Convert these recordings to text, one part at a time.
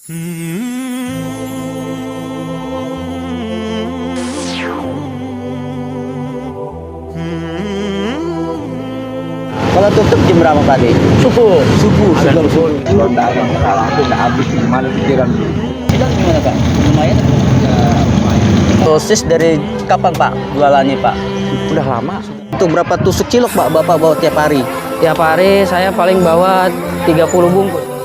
Kalau tutup jam berapa tadi? Subuh. Gimana Pak? Lumayan? Dosis dari kapan Pak jualannya Pak? Udah lama. Itu berapa tusuk cilok Pak Bapak bawa tiap hari? Tiap hari saya paling bawa 30 bungkus.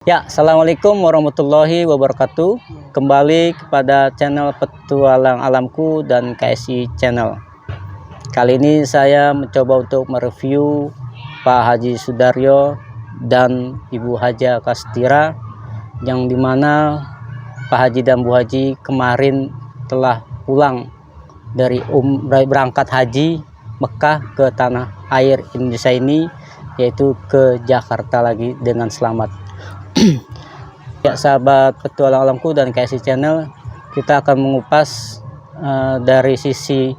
Ya, Assalamualaikum warahmatullahi wabarakatuh. Kembali kepada channel Petualang Alamku dan KSI Channel. Kali ini saya mencoba untuk mereview Pak Haji Sudaryo dan Ibu Haja Kastira, yang dimana Pak Haji dan Bu Haji kemarin telah pulang dari berangkat haji Mekah ke tanah air Indonesia ini, yaitu ke Jakarta lagi dengan selamat. Ya, sahabat Petualang Alamku dan KSI Channel, kita akan mengupas dari sisi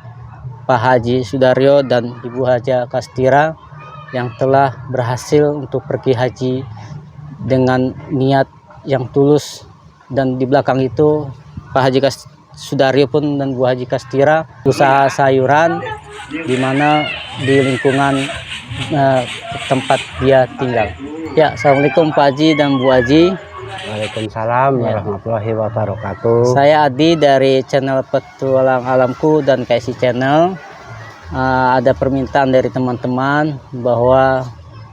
Pak Haji Sudaryo dan Ibu Haja Kastira yang telah berhasil untuk pergi haji dengan niat yang tulus, dan di belakang itu Pak Haji Sudaryo pun dan Bu Haji Kastira usaha sayuran di mana di lingkungan tempat dia tinggal. Ya, Assalamualaikum Pak Haji dan Bu Haji. Waalaikumsalam warahmatullahi wabarakatuh. Saya Adi dari channel Petualang Alamku dan KSI Channel. Ada permintaan dari teman-teman bahwa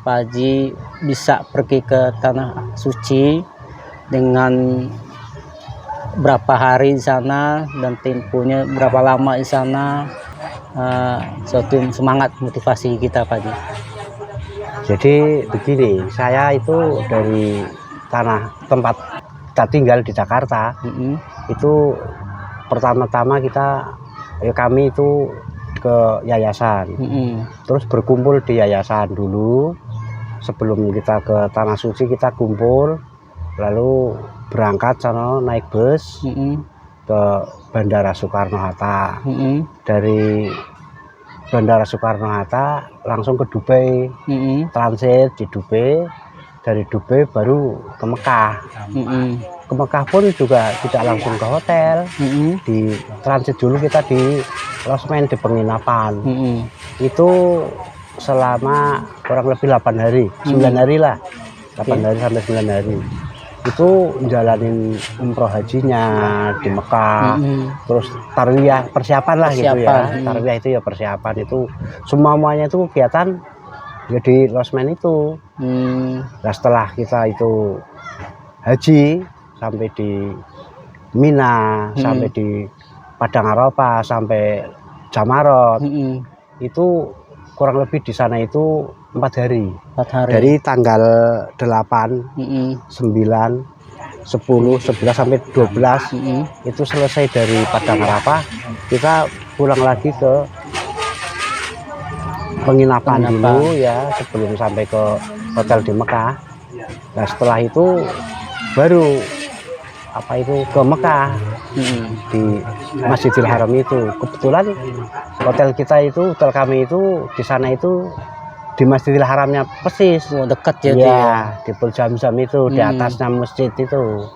Pak Haji bisa pergi ke tanah suci dengan berapa hari di sana dan temponya berapa lama di sana. Suatu semangat motivasi kita Pak Haji. Jadi begini, saya itu dari tempat kita tinggal di Jakarta, itu pertama-tama kami itu ke yayasan, terus berkumpul di yayasan dulu. Sebelum kita ke tanah suci kita kumpul, lalu berangkat sana naik bus ke Bandara Soekarno-Hatta. Dari Bandara Soekarno-Hatta langsung ke Dubai, transit di Dubai. Dari Dubai baru ke Mekah. Ke Mekah pun juga tidak langsung ke hotel, di transit dulu kita di losmen, di penginapan. Itu selama kurang lebih 8 hari, 9 hari lah, 8 hari sampai 9 hari. Itu menjalanin umroh hajinya di Mekah, terus tarwiyah, persiapan lah gitu ya. Tarwiyah itu ya persiapan, itu semuanya itu kegiatan ya di losmen itu. Nah, setelah kita itu haji sampai di Mina, sampai di Padang Arafah, sampai Jamarot, itu kurang lebih di sana itu 4 hari. Dari tanggal 8, 9, 10, 11 sampai 12 itu selesai dari Padang Arafah, kita pulang lagi ke penginapan dulu ya sebelum sampai ke hotel di Mekah. Nah, setelah itu baru ke Mekah, di Masjidil Haram itu. Kebetulan hotel kami itu di sana itu di Masjidil Haramnya persis. Dekat ya, di Pool Zam-Zam itu, di atasnya masjid itu.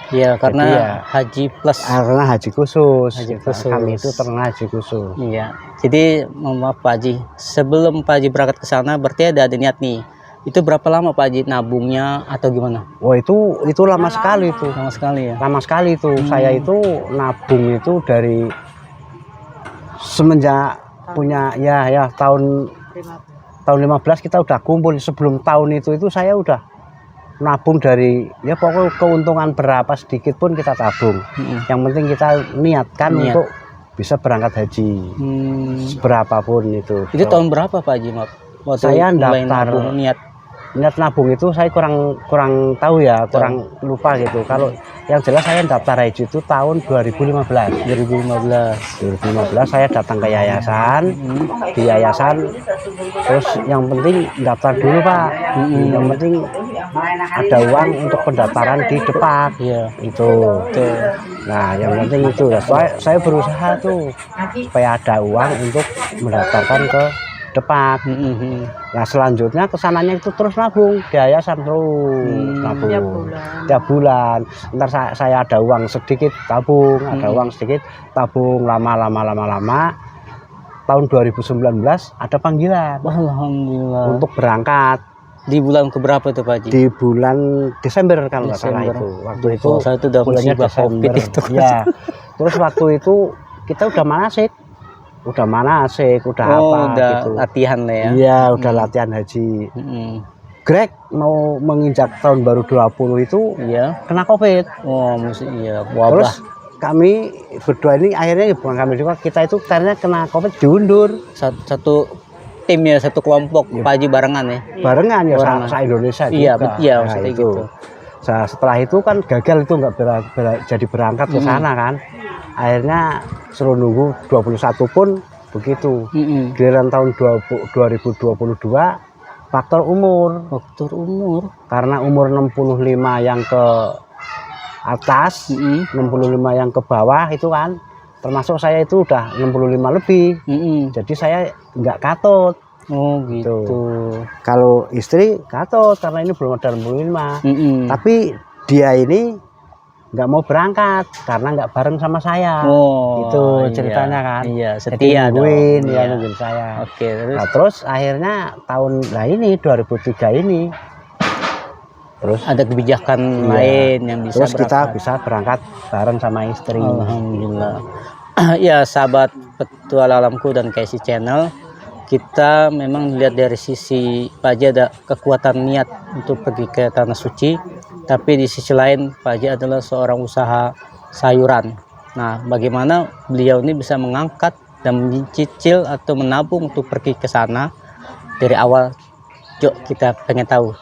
Ya, karena jadi, haji plus. Karena haji khusus. Haji khusus. Kami itu terkena haji khusus. Iya. Jadi maaf Pak Haji, sebelum Pak Haji berangkat ke sana berarti ada niat nih. Itu berapa lama Pak Haji nabungnya atau gimana? Oh, itu lama sekali itu. Lama sekali ya. Lama sekali itu. Saya itu nabung itu dari semenjak punya tahun 15 kita udah kumpul. Sebelum tahun itu saya udah nabung dari pokoknya keuntungan berapa sedikit pun kita tabung. Yang penting kita niatkan untuk bisa berangkat haji. Berapapun itu. Itu tahun berapa Pak Haji? Saya daftar niat. niat nabung itu saya kurang tahu ya, kurang lupa gitu. Kalau yang jelas saya daftar haji itu tahun 2015. 2015 saya datang ke yayasan. Di yayasan terus yang penting daftar dulu Pak. Yang penting ada uang untuk pendaftaran di Depak. Iya. Itu. Nah, yang penting itu ya. Saya berusaha tuh supaya ada uang untuk mendaftarkan ke Depak. Nah, selanjutnya kesananya itu terus nabung di yayasan, terus nabung tiap bulan. Ntar saya ada uang sedikit tabung, ada uang sedikit tabung, lama. Tahun 2019 ada panggilan. Alhamdulillah. Untuk berangkat. Di bulan keberapa itu Pak Haji? Di bulan Desember kalau nggak salah itu. Waktu itu saya itu udah bulannya musibah Desember. COVID itu. Ya. Terus waktu itu kita udah manasik, udah apa udah gitu. Latihan lah ya. Iya, udah latihan haji. Greg mau menginjak tahun baru 20 itu kena COVID. Wabah. Terus kami berdua ini akhirnya bukan kami juga, kita itu karena kena COVID diundur. Satu tim ya, satu kelompok Pak Haji barengan ya. Barengan ya, se-Indonesia juga. Iya, nah, maksudnya itu. gitu. Nah, setelah itu kan gagal itu nggak jadi berangkat ke sana kan. Akhirnya suruh nunggu 21 pun begitu. Giliran tahun 2022 faktor umur. Karena umur 65 yang ke atas, 65 yang ke bawah itu kan. Termasuk saya itu udah 65 lebih. Jadi saya nggak katut. Oh gitu. Kalau istri katut karena ini belum ada 65. Tapi dia ini nggak mau berangkat karena nggak bareng sama saya. Itu ceritanya kan. Iya, setia nungguin ya, nungguin saya. Oke, terus. Nah, terus akhirnya ini 2003 ini terus ada kebijakan lain yang bisa terus kita bisa berangkat bareng sama istri. Alhamdulillah. Ya sahabat Petualang Alamku dan KSI Channel, kita memang lihat dari sisi Pak Haji ada kekuatan niat untuk pergi ke Tanah Suci, tapi di sisi lain Pak Haji adalah seorang usaha sayuran. Nah, bagaimana beliau ini bisa mengangkat dan mencicil atau menabung untuk pergi ke sana dari awal? Yuk kita pengen tahu.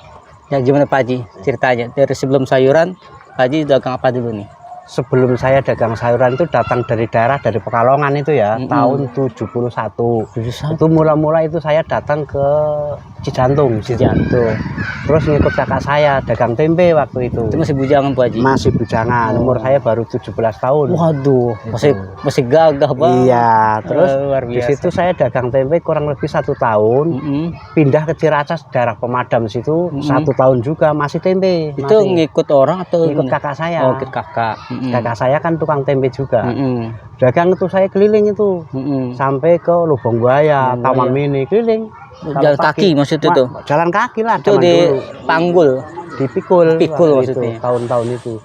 Ya gimana Pak Haji ceritanya dari sebelum sayuran Pak Haji dagang apa dulu nih? Sebelum saya dagang sayuran itu datang dari daerah dari Pekalongan itu ya, tahun 71. Itu mula-mula itu saya datang ke Cijantung. Terus ngikut kakak saya dagang tempe waktu itu. Itu masih bujangan Pak Haji? Masih bujangan. Umur saya baru 17 tahun. Waduh, masih gagah banget. Iya, terus di situ saya dagang tempe kurang lebih 1 tahun. Pindah ke Ciracas daerah Pemadam situ 1 tahun juga masih tempe. Itu ngikut orang atau ngikut kakak saya? Oh, ikut kakak. Kakak saya kan tukang tempe juga. Dagang itu saya keliling itu sampai ke Lubang Buaya, Taman Mini, keliling. Jalan kaki maksudnya tuh? Jalan kaki lah. Itu di Panggul? Di Pikul maksudnya. Tahun-tahun itu.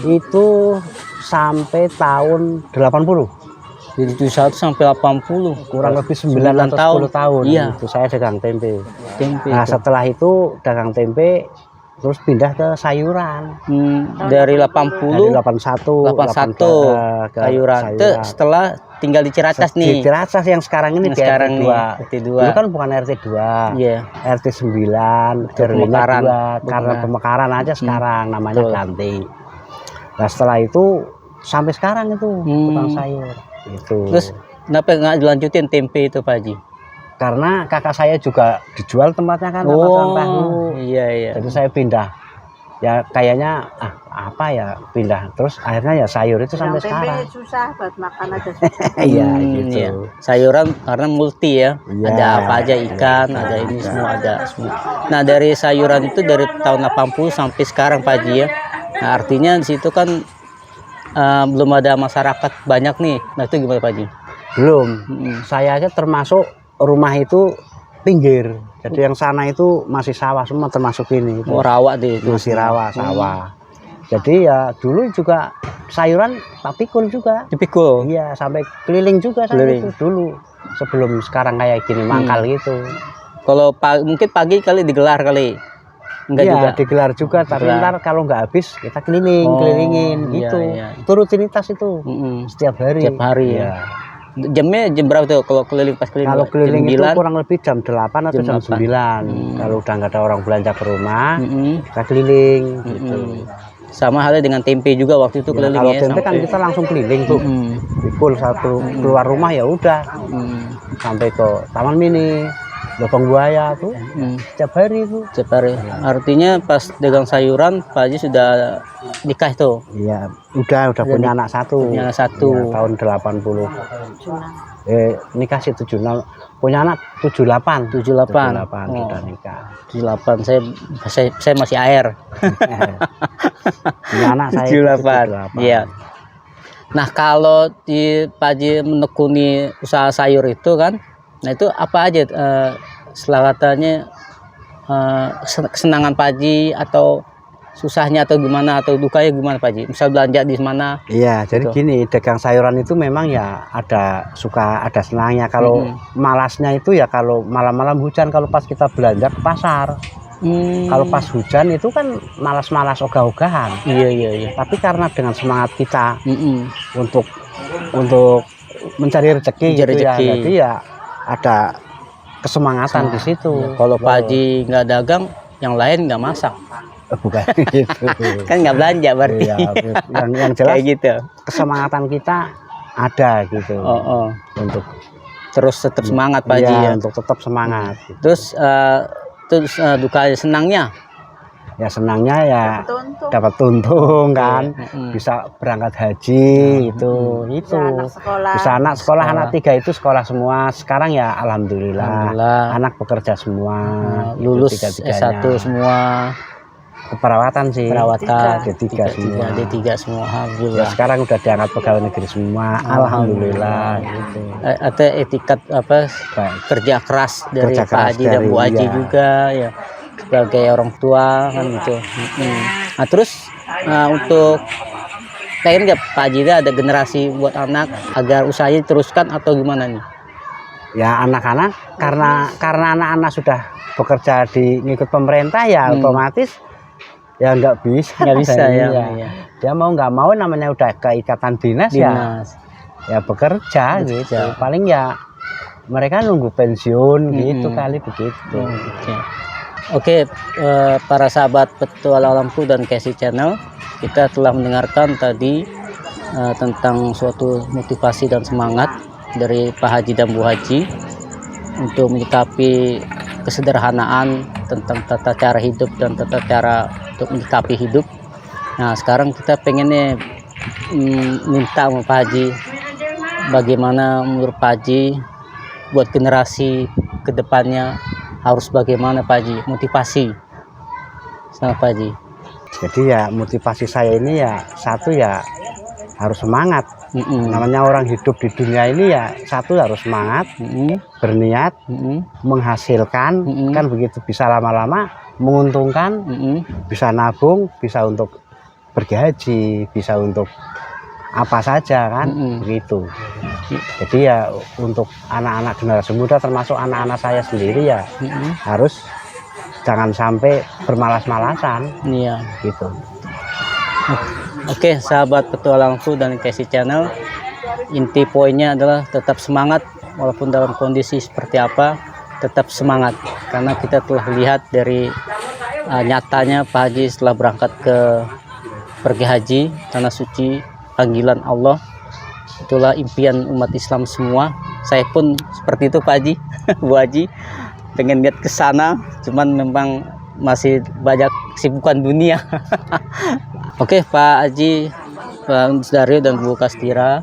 Itu sampai tahun 80. Jadi 71 sampai 80. Kurang lebih 9 atau 10 tahun. Iya. Itu saya dagang tempe. Nah setelah itu dagang tempe terus pindah ke sayuran. Dari 81 sayuran. Itu setelah tinggal di Ciracas nih. Di Ciracas yang sekarang ini di RT 2. Dulu kan bukan RT 2. RT 9, pemekaran. Karena pemekaran aja sekarang namanya ganti. Nah, setelah itu sampai sekarang itu tukang sayur. Itu. Terus kenapa nggak dilanjutin tempe itu Pak Haji? Karena kakak saya juga dijual tempatnya kan tahu. Iya. Jadi saya pindah. Ya kayaknya pindah. Terus akhirnya ya sayur itu sampai sekarang. Susah buat makan aja. Iya gitu. Iya. Sayuran karena multi ya. Ada apa aja, ikan, ada ini semua ada semua. Nah, dari sayuran itu dari tahun 80 sampai sekarang Pak Haji ya. Nah, artinya di situ kan belum ada masyarakat banyak nih. Nah, itu gimana Pak Haji? Belum. Saya aja termasuk rumah itu pinggir, jadi yang sana itu masih sawah semua termasuk ini. Rawa deh itu. Masih rawa, sawah. Jadi ya dulu juga sayuran tak pikul juga. Dipikul? Iya, sampai keliling juga saya itu dulu. Sebelum sekarang kayak gini mangkal gitu. Kalau mungkin pagi kali digelar kali. Enggak juga. Digelar juga, tapi ntar kalau nggak habis kita kelilingin gitu. Itu rutinitas itu. Setiap hari. Setiap hari ya. Jamnya jam berapa tuh kalau keliling pas keliling? Kalau keliling jam itu 9? kurang lebih jam 8 atau jam 8. 9. Kalau udah nggak ada orang belanja ke rumah, Mm-mm. kita keliling gitu. Sama halnya dengan tempe juga waktu itu Ya, keliling kalau ya tempe kan kita langsung keliling tuh. Pikul satu keluar rumah ya udah sampai ke Taman Mini, Lubang Buaya tuh setiap hari tuh. Setiap hari. Artinya pas dagang sayuran Pak Haji sudah nikah tuh. Iya, udah punya anak satu. Punya anak satu. Ya, tahun 80. Nikah sih 76. Punya anak 78. 78. Sudah nikah. 78. Saya masih air. Punya anak saya 78. Iya. Nah, kalau di Pak Haji menekuni usaha sayur itu kan, nah itu apa aja selakatannya, kesenangan Pak Haji atau susahnya atau gimana atau dukanya gimana Pak Haji? Misal belanja di mana? Iya, jadi Gitu. gini, dagang sayuran itu memang ya ada suka ada senangnya. Kalau malasnya itu ya kalau malam-malam hujan, kalau pas kita belanja ke pasar. Kalau pas hujan itu kan malas-malas ogah-ogahan. Iya. Tapi karena dengan semangat kita untuk mencari rezeki gitu ya, jadi ya ada kesemangatan di situ. Kalau Pak Haji nggak dagang, yang lain nggak masak. Bukan gitu. Kan nggak belanja berarti. Iya, yang jelas Kayak gitu. kesemangatan kita ada gitu. Untuk terus tetap semangat Pak Haji ya. Untuk tetap semangat. Gitu. Terus duka senangnya? Ya senangnya ya dapat untung kan, bisa berangkat haji itu. Bisa anak sekolah, anak 3 itu sekolah semua. Sekarang ya alhamdulillah. Anak bekerja semua, lulus S1 semua. Keperawatan sih. Perawatan D3 semua. D3 semua. Alhamdulillah. Ya, sekarang udah diangkat pegawai negeri semua. Alhamdulillah. Gitu. Ada etikat kerja keras dari Pak Haji dan Bu Haji juga ya, sebagai orang tua kan gitu. Nah terus untuk pengen nggak Pak Haji ada generasi buat anak agar usahanya diteruskan atau gimana nih? Ya anak-anak karena anak-anak sudah bekerja di ngikut pemerintah ya otomatis ya nggak bisa ya. Dia mau nggak mau namanya udah keikatan dinas. ya bekerja gitu. Paling ya mereka nunggu pensiun gitu kali begitu. Oke, para sahabat Petualang Alamku dan Casey Channel, kita telah mendengarkan tadi tentang suatu motivasi dan semangat dari Pak Haji dan Bu Haji untuk menyikapi kesederhanaan tentang tata cara hidup dan tata cara untuk menyikapi hidup. Nah sekarang kita pengennya minta sama Pak Haji, bagaimana menurut Pak Haji buat generasi kedepannya harus bagaimana Pak Haji, motivasi sama Pak Haji. Jadi ya motivasi saya ini ya satu ya harus semangat. Namanya orang hidup di dunia ini ya satu harus semangat, berniat, menghasilkan, kan begitu, bisa lama-lama menguntungkan, bisa nabung, bisa untuk pergi haji, bisa untuk apa saja kan, begitu. Jadi ya untuk anak-anak generasi muda termasuk anak-anak saya sendiri ya harus jangan sampai bermalas-malasan, gitu. Oke, sahabat Petualangku dan Casey Channel, inti poinnya adalah tetap semangat walaupun dalam kondisi seperti apa, tetap semangat karena kita telah lihat dari nyatanya Pak Haji setelah berangkat ke pergi haji tanah suci panggilan Allah, itulah impian umat Islam semua. Saya pun seperti itu Pak Haji, Bu Haji, pengen lihat ke sana, cuman memang masih banyak kesibukan dunia. Oke Pak Haji, Pak Sudaryo dan Bu Kastira,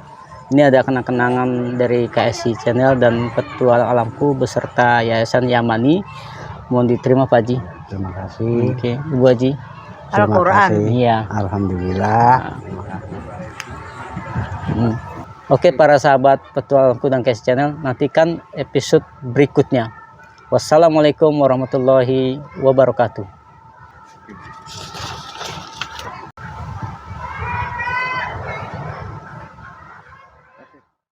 ini ada kenang-kenangan dari KSI Channel dan Petualang Alamku beserta Yayasan Yamani. Mohon diterima Pak Haji. Terima kasih. Oke, Bu Haji. Al-Quran. Iya. Alhamdulillah. Oke para sahabat Petualangku dan KSI Channel, nantikan episode berikutnya. Wassalamualaikum warahmatullahi wabarakatuh.